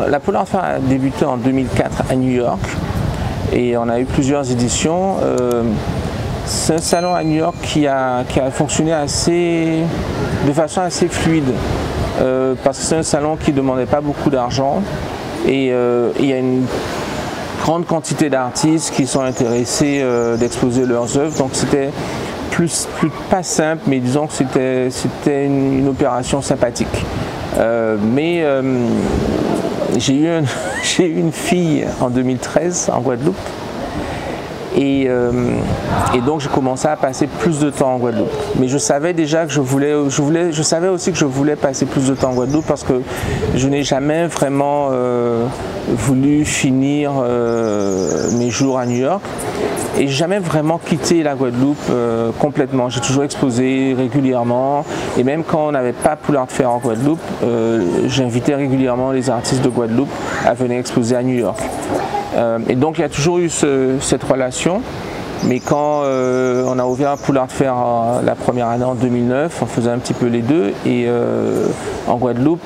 La Pool Art Fair a débuté en 2004 à New York et on a eu plusieurs éditions. C'est un salon à New York qui a fonctionné de façon assez fluide parce que c'est un salon qui ne demandait pas beaucoup d'argent et il y a une grande quantité d'artistes qui sont intéressés d'exposer leurs œuvres, donc c'était pas simple, mais disons que c'était une opération sympathique. J'ai eu une fille en 2013 en Guadeloupe et donc j'ai commencé à passer plus de temps en Guadeloupe. Mais je savais déjà que je savais aussi que je voulais passer plus de temps en Guadeloupe parce que je n'ai jamais vraiment voulu finir mes jours à New York. Et j'ai jamais vraiment quitté la Guadeloupe complètement. J'ai toujours exposé régulièrement et même quand on n'avait pas Pool Art Fair en Guadeloupe, j'invitais régulièrement les artistes de Guadeloupe à venir exposer à New York. Et donc il y a toujours eu cette relation. Mais quand on a ouvert Pool Art Fair la première année en 2009, on faisait un petit peu les deux. Et en Guadeloupe,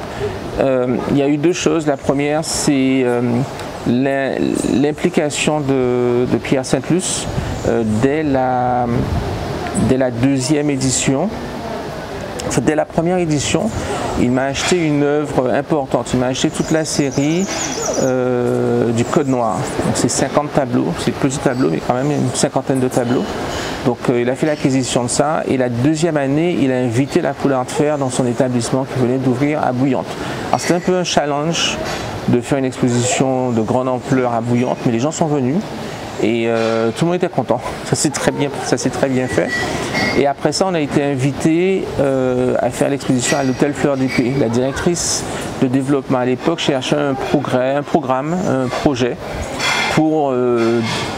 il y a eu deux choses. La première, c'est l'implication de Pierre Saint-Luce dès la deuxième édition. Enfin, dès la première édition, il m'a acheté une œuvre importante. Il m'a acheté toute la série du Code Noir. Donc c'est 50 tableaux, c'est petit tableau, mais quand même une cinquantaine de tableaux. Donc il a fait l'acquisition de ça. Et la deuxième année, il a invité la Pool Art Fair dans son établissement qui venait d'ouvrir à Bouillante. Alors c'était un peu un challenge de faire une exposition de grande ampleur à Bouillante, mais les gens sont venus et tout le monde était content. Ça s'est très bien fait. Et après ça, on a été invité à faire l'exposition à l'hôtel Fleur d'Épée. La directrice de développement à l'époque cherchait un projet pour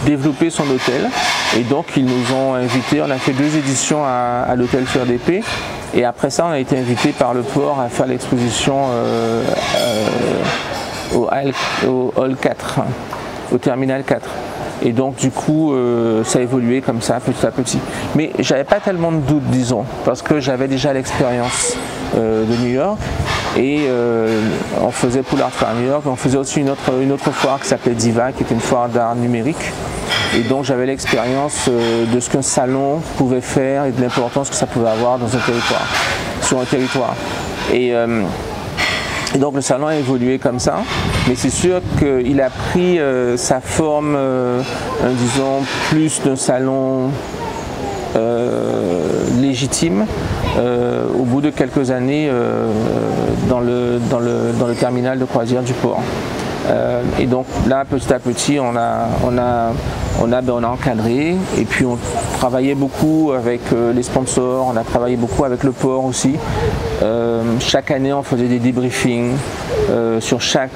développer son hôtel. Et donc ils nous ont invités, on a fait 2 éditions à l'hôtel Fleur d'Épée. Et après ça, on a été invité par le port à faire l'exposition au Hall 4, au Terminal 4. Et donc du coup, ça a évolué comme ça, petit à petit. Mais j'avais pas tellement de doutes, disons, parce que j'avais déjà l'expérience de New York. Et on faisait Pool Art Fair à New York, on faisait aussi une autre foire qui s'appelait Diva, qui était une foire d'art numérique. Et donc j'avais l'expérience de ce qu'un salon pouvait faire et de l'importance que ça pouvait avoir dans un territoire, sur un territoire. Et donc le salon a évolué comme ça, mais c'est sûr qu'il a pris sa forme, disons, plus d'un salon légitime au bout de quelques années dans le terminal de croisière du port. Et donc là, petit à petit, on a encadré et puis on travaillait beaucoup avec les sponsors, on a travaillé beaucoup avec le port aussi. Chaque année, on faisait des débriefings sur chaque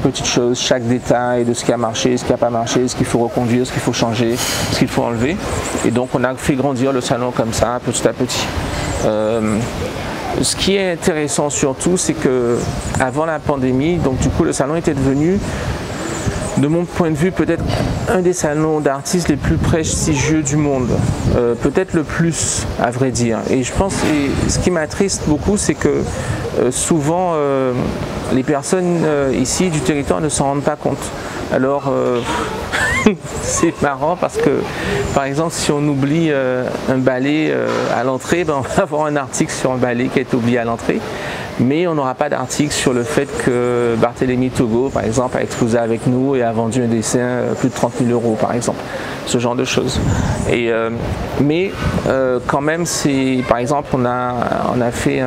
petite chose, chaque détail de ce qui a marché, ce qui n'a pas marché, ce qu'il faut reconduire, ce qu'il faut changer, ce qu'il faut enlever. Et donc on a fait grandir le salon comme ça, petit à petit. Ce qui est intéressant surtout, c'est que avant la pandémie, donc du coup le salon était devenu, de mon point de vue, peut-être un des salons d'artistes les plus prestigieux du monde, peut-être le plus à vrai dire. Et je pense, et ce qui m'attriste beaucoup, c'est que souvent les personnes ici du territoire ne s'en rendent pas compte. Alors c'est marrant parce que par exemple si on oublie un balai à l'entrée, ben, on va avoir un article sur un balai qui a été oublié à l'entrée, mais on n'aura pas d'article sur le fait que Barthélemy Togo par exemple a exposé avec nous et a vendu un dessin plus de 30 000 € par exemple, ce genre de choses. Et, mais quand même, par exemple on a fait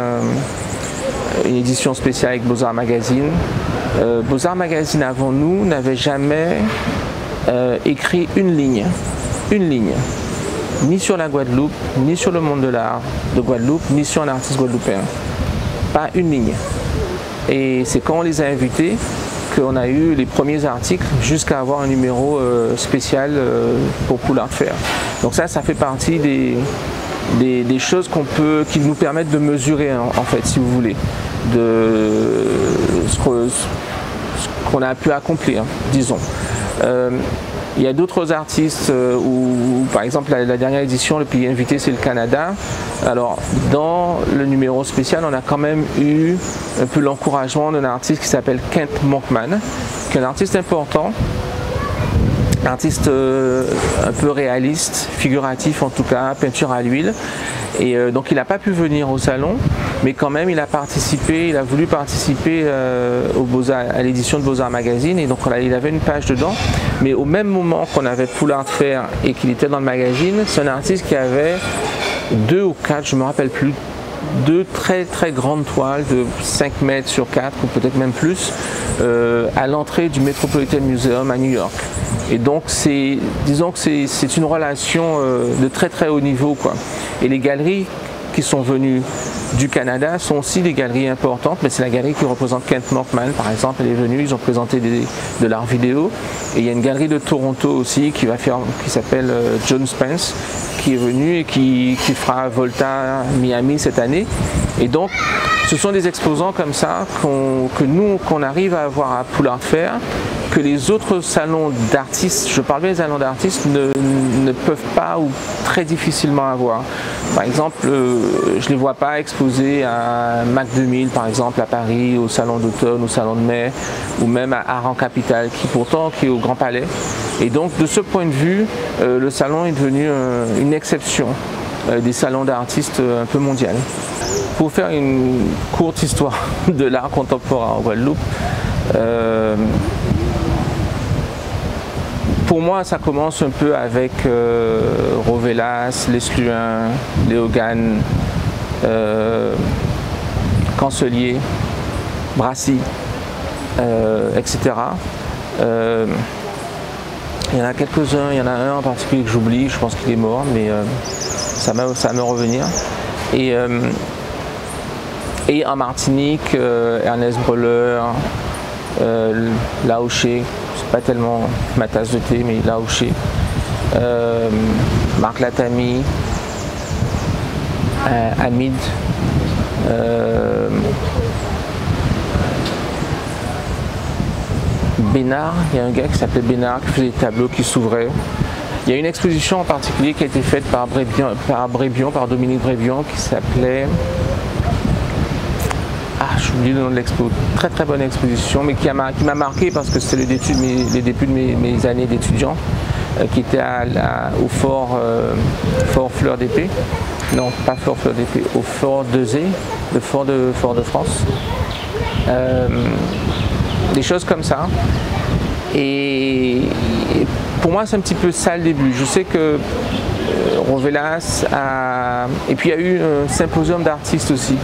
une édition spéciale avec Beaux-Arts Magazine. Beaux-Arts Magazine avant nous n'avait jamais écrit une ligne, ni sur la Guadeloupe, ni sur le monde de l'art de Guadeloupe, ni sur un artiste guadeloupéen. Pas une ligne. Et c'est quand on les a invités qu'on a eu les premiers articles jusqu'à avoir un numéro spécial pour Pool Art Fair. Donc ça fait partie des choses qui nous permettent de mesurer en fait, si vous voulez, de ce qu'on a pu accomplir, disons. Il y a d'autres artistes où, par exemple, la dernière édition, le pays invité, c'est le Canada. Alors, dans le numéro spécial, on a quand même eu un peu l'encouragement d'un artiste qui s'appelle Kent Monkman, qui est un artiste important, artiste un peu réaliste, figuratif en tout cas, peinture à l'huile. Et donc il n'a pas pu venir au salon, mais quand même il a participé, il a voulu participer à l'édition de Beaux-Arts Magazine, et donc il avait une page dedans. Mais au même moment qu'on avait Poulard Faire et qu'il était dans le magazine, c'est un artiste qui avait 2 ou 4, je ne me rappelle plus, 2 très très grandes toiles de 5 mètres sur 4 ou peut-être même plus à l'entrée du Metropolitan Museum à New York. Et donc disons que c'est une relation de très très haut niveau, quoi. Et les galeries qui sont venues du Canada sont aussi des galeries importantes, mais c'est la galerie qui représente Kent Monkman par exemple, elle est venue, ils ont présenté de l'art vidéo. Et il y a une galerie de Toronto aussi qui s'appelle John Spence, qui est venue et qui fera Volta Miami cette année. Et donc ce sont des exposants comme ça qu'on arrive à avoir à Poulard Faire, que les autres salons d'artistes, je parle bien des salons d'artistes, ne peuvent pas ou très difficilement avoir. Par exemple, je ne les vois pas exposés à Mac 2000 par exemple à Paris, au salon d'automne, au salon de mai, ou même à Art en Capitale, qui est au Grand Palais. Et donc de ce point de vue, le salon est devenu une exception des salons d'artistes un peu mondial. Pour faire une courte histoire de l'art contemporain en Guadeloupe, pour moi, ça commence un peu avec Rovelas, Les Sluin, Léo Gane, Cancelier, Brassy, etc. Il y en a quelques-uns, il y en a un en particulier que j'oublie, je pense qu'il est mort, mais ça va me revenir. Et en Martinique, Ernest Breuler, Laouché, c'est pas tellement ma tasse de thé, mais Laouché, Marc Latamy, Hamid, Bénard, il y a un gars qui s'appelait Bénard qui faisait des tableaux qui s'ouvraient. Il y a une exposition en particulier qui a été faite par Dominique Brébion, qui s'appelait... j'oublie le nom de l'expo, très très bonne exposition, mais qui m'a marqué parce que c'était les débuts de mes années d'étudiant, qui était au fort Fleur d'Épée, non pas Fort Fleur d'Épée, au fort d'Euzé, le fort de France, des choses comme ça. Et pour moi c'est un petit peu ça le début. Je sais que Rovelas et puis il y a eu un symposium d'artistes aussi,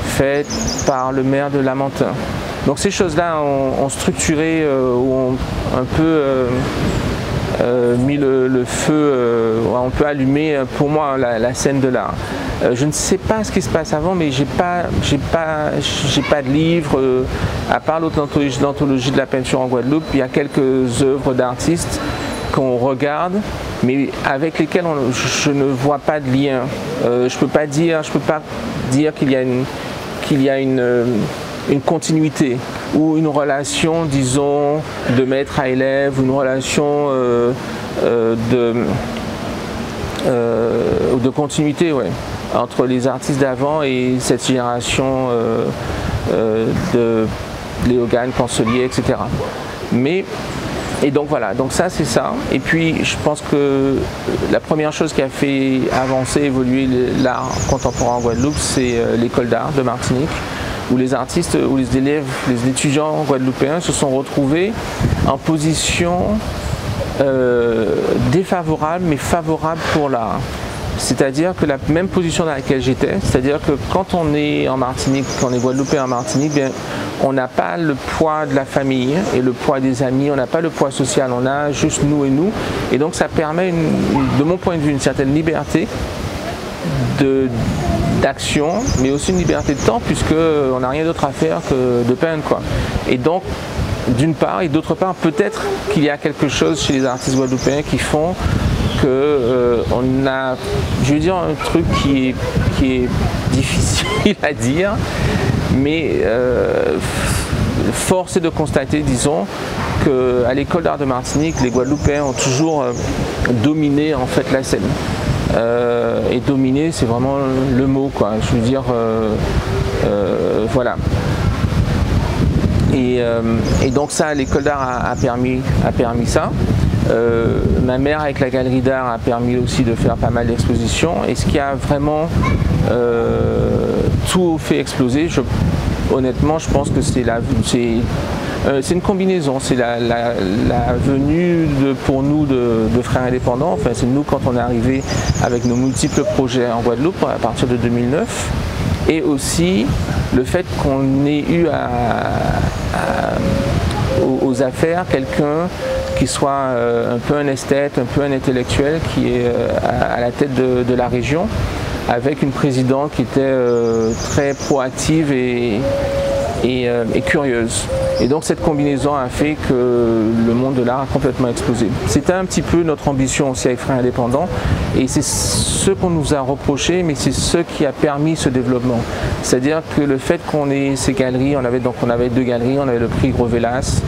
fait par le maire de Lamentin. Donc ces choses-là ont structuré, ont un peu mis le feu, on peut allumer pour moi la scène de l'art. Je ne sais pas ce qui se passe avant, mais j'ai pas de livre, à part l'anthologie de la peinture en Guadeloupe. Il y a quelques œuvres d'artistes qu'on regarde, mais avec lesquelles je ne vois pas de lien. Je peux pas dire qu'il y a une continuité ou une relation, disons, de maître à élève, ou une relation de continuité, ouais, entre les artistes d'avant et cette génération de Léo Gane, Cancelier, etc. Et donc voilà, donc ça c'est ça. Et puis je pense que la première chose qui a fait avancer, évoluer l'art contemporain en Guadeloupe, c'est l'école d'art de Martinique, où les artistes, où les élèves, les étudiants guadeloupéens se sont retrouvés en position défavorable mais favorable pour l'art. C'est-à-dire que la même position dans laquelle j'étais, c'est-à-dire que quand on est en Martinique, quand on est guadeloupéen en Martinique, bien, on n'a pas le poids de la famille et le poids des amis, on n'a pas le poids social, on a juste nous et nous. Et donc ça permet, de mon point de vue, une certaine liberté d'action, mais aussi une liberté de temps, puisqu'on n'a rien d'autre à faire que de peindre, quoi. Et donc, d'une part, et d'autre part, peut-être qu'il y a quelque chose chez les artistes guadeloupéens qui font que on a, je veux dire, un truc qui est difficile à dire, mais force est de constater, disons, qu'à l'école d'art de Martinique, les Guadeloupéens ont toujours dominé en fait la scène. Et dominer, c'est vraiment le mot, quoi. Je veux dire, voilà. Et donc ça, l'école d'art a permis ça. Ma mère avec la galerie d'art a permis aussi de faire pas mal d'expositions. Et ce qui a vraiment tout fait exploser, honnêtement, je pense que c'est une combinaison. C'est la venue pour nous de frères indépendants. Enfin, c'est nous quand on est arrivé avec nos multiples projets en Guadeloupe à partir de 2009. Et aussi le fait qu'on ait eu aux affaires quelqu'un qui soit un peu un esthète, un peu un intellectuel, qui est à la tête de la région, avec une présidente qui était très proactive et curieuse. Et donc cette combinaison a fait que le monde de l'art a complètement explosé. C'était un petit peu notre ambition aussi avec Frères Indépendants, et c'est ce qu'on nous a reproché, mais c'est ce qui a permis ce développement. C'est-à-dire que le fait qu'on ait ces galeries, on avait 2 galeries, on avait le prix Gros Vélas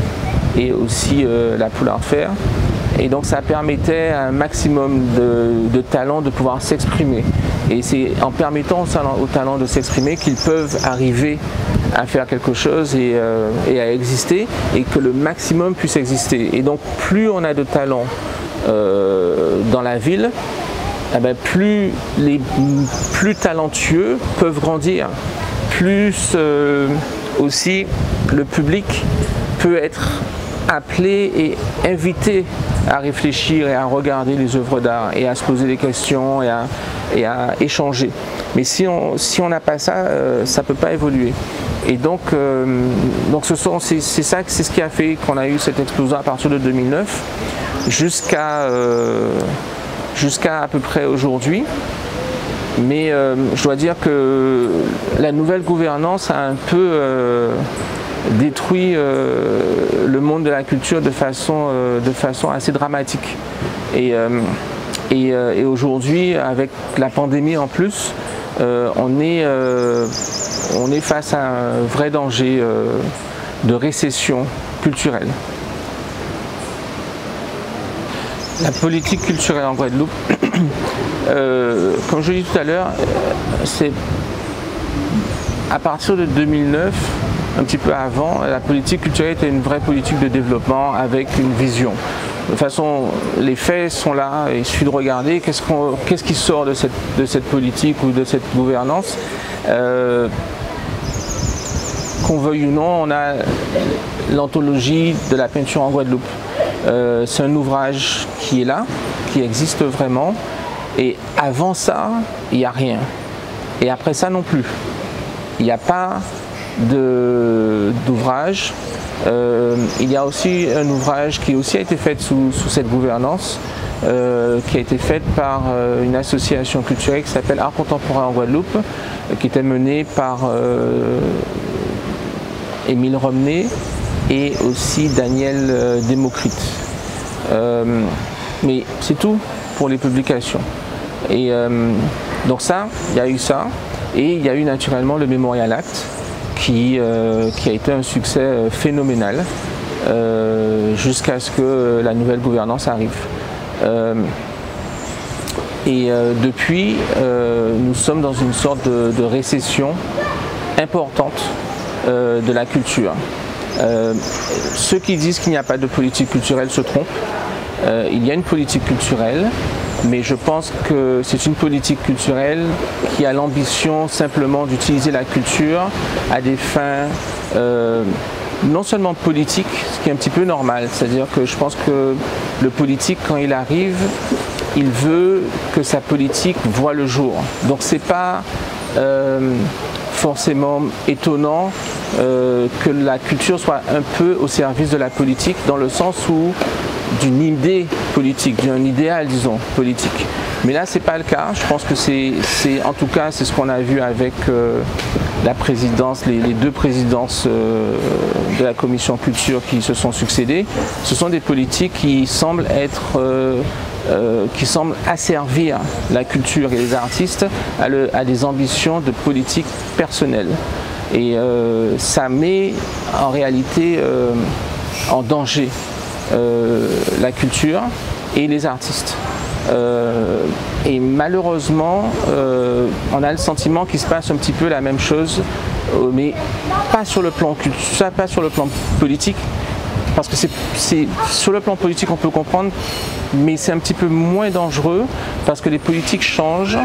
et aussi la Poule Art Fair. Et donc ça permettait à un maximum de talents de pouvoir s'exprimer. Et c'est en permettant aux talents de s'exprimer qu'ils peuvent arriver à faire quelque chose et à exister, et que le maximum puisse exister. Et donc plus on a de talents dans la ville, eh bien, plus les plus talentueux peuvent grandir, plus aussi le public peut être appelé et invité à réfléchir et à regarder les œuvres d'art et à se poser des questions et à échanger. Mais si on n'a pas ça, ça ne peut pas évoluer. Et donc c'est ce qui a fait qu'on a eu cette explosion à partir de 2009 jusqu'à à peu près aujourd'hui. Mais je dois dire que la nouvelle gouvernance a un peu détruit le monde de la culture de façon assez dramatique. Et aujourd'hui, avec la pandémie en plus, on est face à un vrai danger de récession culturelle. La politique culturelle en Guadeloupe, comme je l'ai dit tout à l'heure, c'est à partir de 2009, un petit peu avant, la politique culturelle était une vraie politique de développement avec une vision. De toute façon, les faits sont là, il suffit de regarder qu'est-ce qui sort de cette politique ou de cette gouvernance. Qu'on veuille ou non, on a l'anthologie de la peinture en Guadeloupe. C'est un ouvrage qui est là, qui existe vraiment, et avant ça, il n'y a rien. Et après ça non plus. Il n'y a pas d'ouvrage. Il y a aussi un ouvrage qui aussi a été fait sous cette gouvernance, qui a été fait par une association culturelle qui s'appelle Art Contemporain en Guadeloupe, qui était menée par Émile Romney et aussi Daniel Démocrite. Mais c'est tout pour les publications. Et donc ça, il y a eu ça, et il y a eu naturellement le Memorial Act, qui a été un succès phénoménal jusqu'à ce que la nouvelle gouvernance arrive. Depuis, nous sommes dans une sorte de récession importante de la culture. Ceux qui disent qu'il n'y a pas de politique culturelle se trompent. Il y a une politique culturelle, mais je pense que c'est une politique culturelle qui a l'ambition simplement d'utiliser la culture à des fins non seulement politiques, ce qui est un petit peu normal, c'est-à-dire que je pense que le politique, quand il arrive, il veut que sa politique voit le jour. Donc c'est pas forcément étonnant que la culture soit un peu au service de la politique, dans le sens où d'une idée politique, d'un idéal, disons, politique. Mais là, c'est pas le cas. Je pense que en tout cas, c'est ce qu'on a vu avec la présidence, les 2 présidences de la commission culture qui se sont succédées. Ce sont des politiques qui semblent asservir la culture et les artistes à des ambitions de politique personnelle. Et ça met en réalité en danger la culture et les artistes. Et malheureusement, on a le sentiment qu'il se passe un petit peu la même chose, mais pas sur le plan politique, parce que c'est sur le plan politique on peut comprendre, mais c'est un petit peu moins dangereux parce que les politiques changent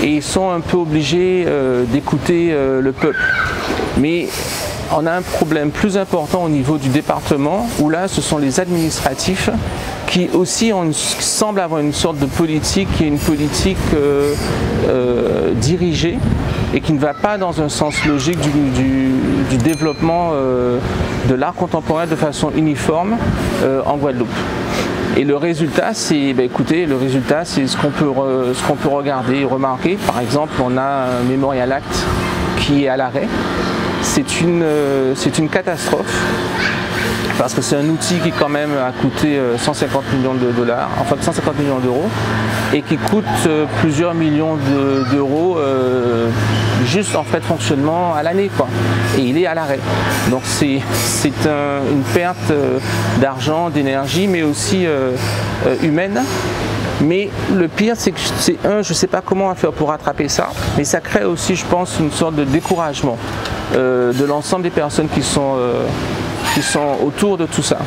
et ils sont un peu obligés d'écouter le peuple. Mais on a un problème plus important au niveau du département où là ce sont les administratifs qui aussi semblent avoir une sorte de politique qui est une politique dirigée et qui ne va pas dans un sens logique du développement de l'art contemporain de façon uniforme en Guadeloupe. Et le résultat, c'est ce qu'on peut regarder et remarquer. Par exemple, on a un Memorial Act qui est à l'arrêt. C'est une catastrophe parce que c'est un outil qui quand même a coûté 150 millions de dollars, enfin 150 millions d'euros, et qui coûte plusieurs millions d'euros juste en frais de fonctionnement à l'année, quoi. Et il est à l'arrêt. Donc c'est une perte d'argent, d'énergie, mais aussi humaine. Mais le pire, c'est que je ne sais pas comment on va faire pour rattraper ça, mais ça crée aussi, je pense, une sorte de découragement de l'ensemble des personnes qui sont autour de tout ça.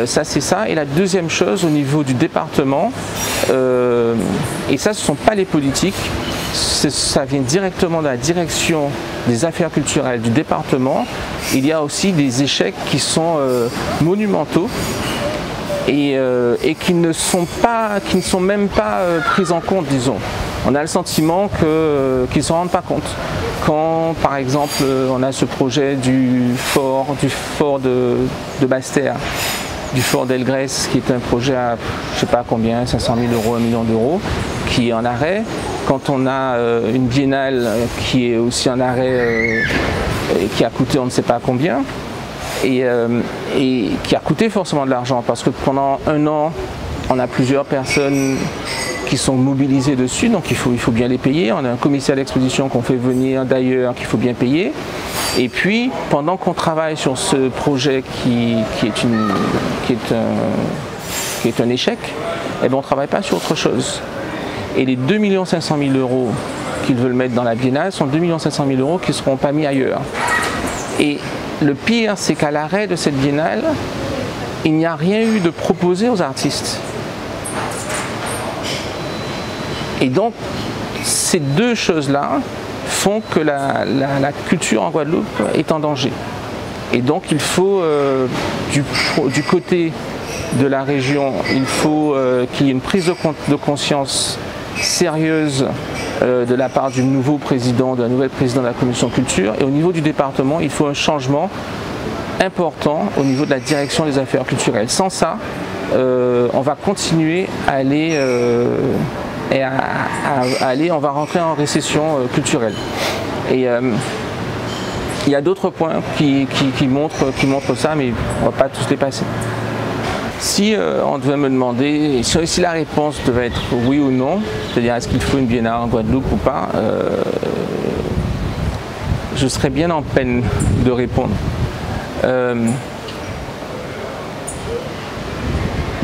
Ça, c'est ça. Et la deuxième chose, au niveau du département, et ça, ce ne sont pas les politiques, ça vient directement de la direction des affaires culturelles du département. Il y a aussi des échecs qui sont monumentaux. Et qui ne sont même pas pris en compte, disons. On a le sentiment qu'ils ne s'en rendent pas compte. Quand, par exemple, on a ce projet du fort de Basse-Terre, du fort d'Elgrès, qui est un projet à, je ne sais pas combien, 500 000 euros, 1 million d'euros, qui est en arrêt. Quand on a une biennale qui est aussi en arrêt, qui a coûté on ne sait pas combien, et qui a coûté forcément de l'argent parce que pendant un an, on a plusieurs personnes qui sont mobilisées dessus, donc il faut bien les payer. On a un commissaire d'exposition qu'on fait venir d'ailleurs qu'il faut bien payer. Et puis, pendant qu'on travaille sur ce projet qui est un échec, eh bien, on ne travaille pas sur autre chose. Et les 2 500 000 euros qu'ils veulent mettre dans la biennale sont 2 500 000 euros qui ne seront pas mis ailleurs. Et le pire, c'est qu'à l'arrêt de cette biennale, il n'y a rien eu de proposé aux artistes. Et donc, ces deux choses-là font que la culture en Guadeloupe est en danger. Et donc, il faut, du côté de la région, il faut qu'il y ait une prise de conscience sérieuse de la part du nouveau président, de la nouvelle présidente de la commission culture. Et au niveau du département, il faut un changement important au niveau de la direction des affaires culturelles. Sans ça, on va continuer à aller, on va rentrer en récession culturelle. Et il y a d'autres points qui montrent ça, mais on ne va pas tous les passer. Si on devait me demander, si la réponse devait être oui ou non, c'est-à-dire est-ce qu'il faut une biennale en Guadeloupe ou pas, je serais bien en peine de répondre.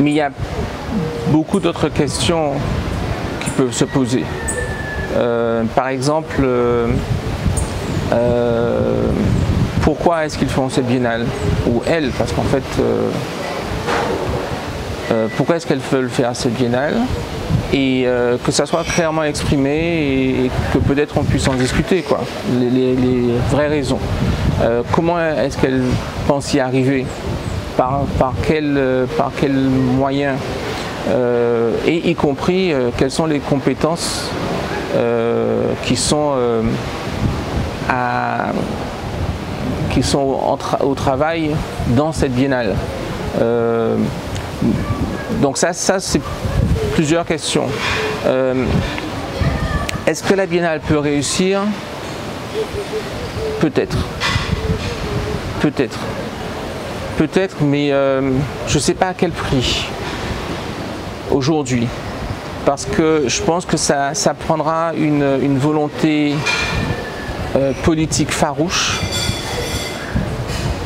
Mais il y a beaucoup d'autres questions qui peuvent se poser. Par exemple, pourquoi est-ce qu'ils font cette biennale? Ou elle, parce qu'en fait, pourquoi est-ce qu'elles veulent faire cette biennale? Et que ça soit clairement exprimé et que peut-être on puisse en discuter, quoi, les vraies raisons. Comment est-ce qu'elles pensent y arriver? Par quels moyens? Et y compris quelles sont les compétences qui sont au travail dans cette biennale. Donc ça c'est plusieurs questions. Est-ce que la biennale peut réussir? Peut-être. Peut-être. Peut-être, mais je ne sais pas à quel prix aujourd'hui. Parce que je pense que ça prendra une volonté politique farouche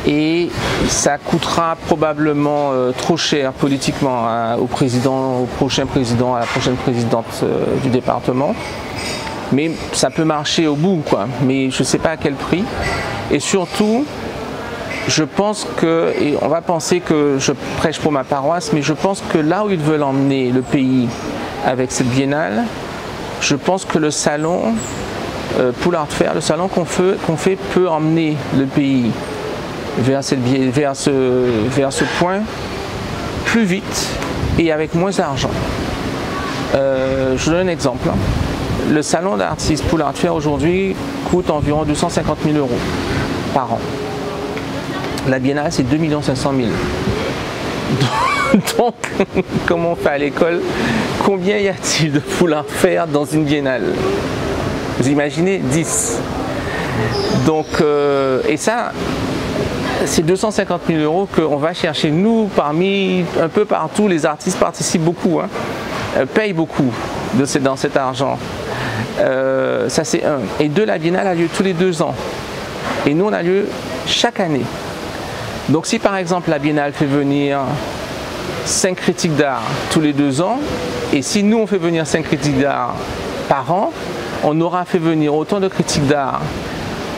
et ça coûtera probablement trop cher politiquement au prochain président, à la prochaine présidente du département. Mais ça peut marcher au bout, quoi. Mais je ne sais pas à quel prix. Et surtout, je pense que, et on va penser que je prêche pour ma paroisse, mais je pense que là où ils veulent emmener le pays avec cette biennale, je pense que le salon Pool Art Fair, le salon qu'on fait peut emmener le pays vers ce point plus vite et avec moins d'argent. Je vous donne un exemple. Le salon d'artistes Pool Art Fair aujourd'hui coûte environ 250 000 € par an. La biennale, c'est 2 500 000 €. Donc, comme on fait à l'école, combien y a-t-il de Pool Art Fair dans une biennale? Vous imaginez 10. Donc, et ça, c'est 250 000 € qu'on va chercher. Nous, un peu partout, les artistes participent beaucoup, hein, payent beaucoup dans cet argent. Ça, c'est un. Et deux, la biennale a lieu tous les 2 ans. Et nous, on a lieu chaque année. Donc, si par exemple, la biennale fait venir 5 critiques d'art tous les 2 ans, et si nous, on fait venir 5 critiques d'art par an, on aura fait venir autant de critiques d'art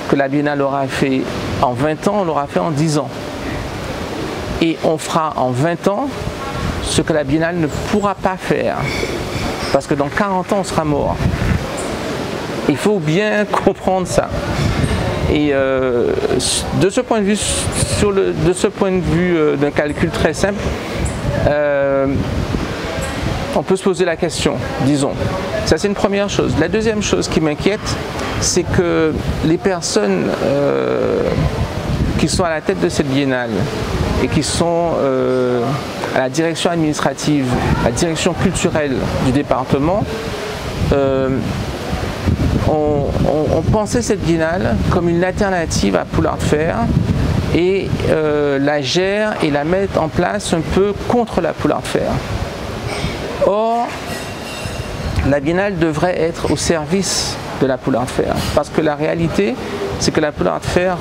que la biennale aura fait en 20 ans, on l'aura fait en 10 ans. Et on fera en 20 ans ce que la biennale ne pourra pas faire. Parce que dans 40 ans, on sera mort. Il faut bien comprendre ça. Et de ce point de vue, d'un calcul très simple, on peut se poser la question, disons. Ça, c'est une première chose. La deuxième chose qui m'inquiète, c'est que les personnes qui sont à la tête de cette biennale et qui sont à la direction administrative, à la direction culturelle du département, on pensait cette biennale comme une alternative à Pool Art Fair et la gère et la mettre en place un peu contre la Pool Art Fair. Or, la biennale devrait être au service de la Pool Art Fair, parce que la réalité, c'est que la Pool Art Fair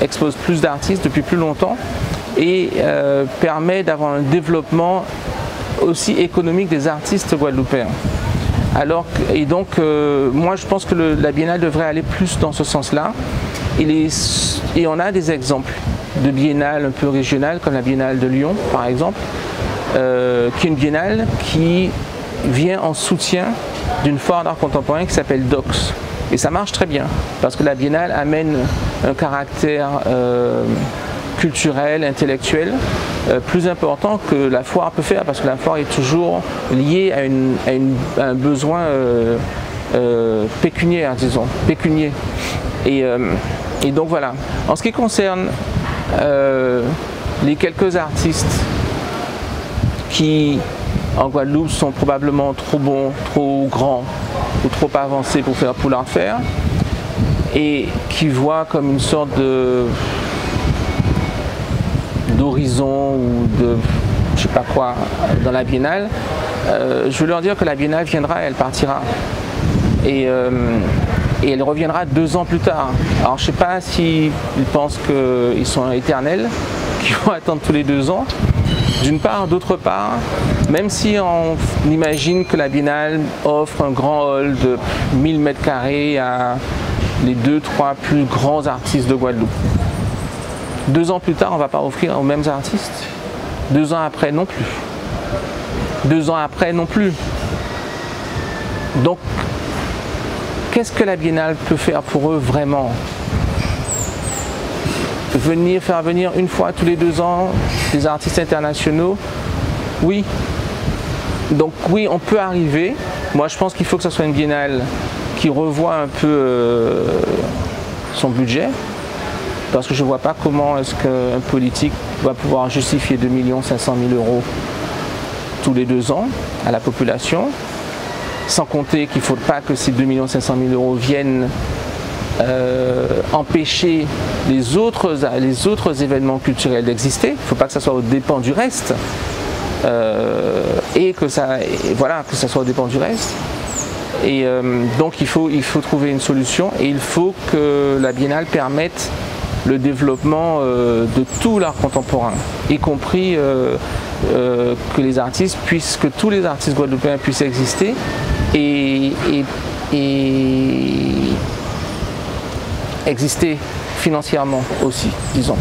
expose plus d'artistes depuis plus longtemps et permet d'avoir un développement aussi économique des artistes guadeloupéens. Et donc, moi je pense que la biennale devrait aller plus dans ce sens-là. Et on a des exemples de biennales un peu régionales, comme la biennale de Lyon par exemple, qui est une biennale qui vient en soutien d'une foire d'art contemporain qui s'appelle DOCS. Et ça marche très bien, parce que la biennale amène un caractère culturel, intellectuel, plus important que la foire peut faire, parce que la foire est toujours liée à un besoin pécuniaire, disons, pécunier. Et donc voilà. En ce qui concerne les quelques artistes qui, en Guadeloupe, sont probablement trop bons, trop grands ou trop avancés pour faire Pool Art Fair, et qui voient comme une sorte d'horizon ou de je sais pas quoi dans la biennale, je veux leur dire que la biennale viendra et elle partira. Et elle reviendra 2 ans plus tard. Alors je sais pas s'ils pensent qu'ils sont éternels, qu'ils vont attendre tous les 2 ans. D'une part, d'autre part, même si on imagine que la biennale offre un grand hall de 1000 m² à les 2-3 plus grands artistes de Guadeloupe, 2 ans plus tard, on ne va pas offrir aux mêmes artistes. 2 ans après, non plus. 2 ans après, non plus. Donc, qu'est-ce que la biennale peut faire pour eux vraiment? Faire venir une fois tous les 2 ans des artistes internationaux? Oui. Donc oui, on peut arriver. Moi, je pense qu'il faut que ce soit une biennale qui revoie un peu son budget, parce que je ne vois pas comment est-ce qu'un politique va pouvoir justifier 2 500 000 € tous les 2 ans à la population, sans compter qu'il ne faut pas que ces 2 500 000 € viennent empêcher les autres événements culturels d'exister. Il ne faut pas que ça soit aux dépens du reste, et que ça soit aux dépens du reste. Et donc il faut trouver une solution, et il faut que la biennale permette le développement de tout l'art contemporain, y compris que les artistes puissent, que tous les artistes guadeloupéens puissent exister et exister financièrement aussi, disons.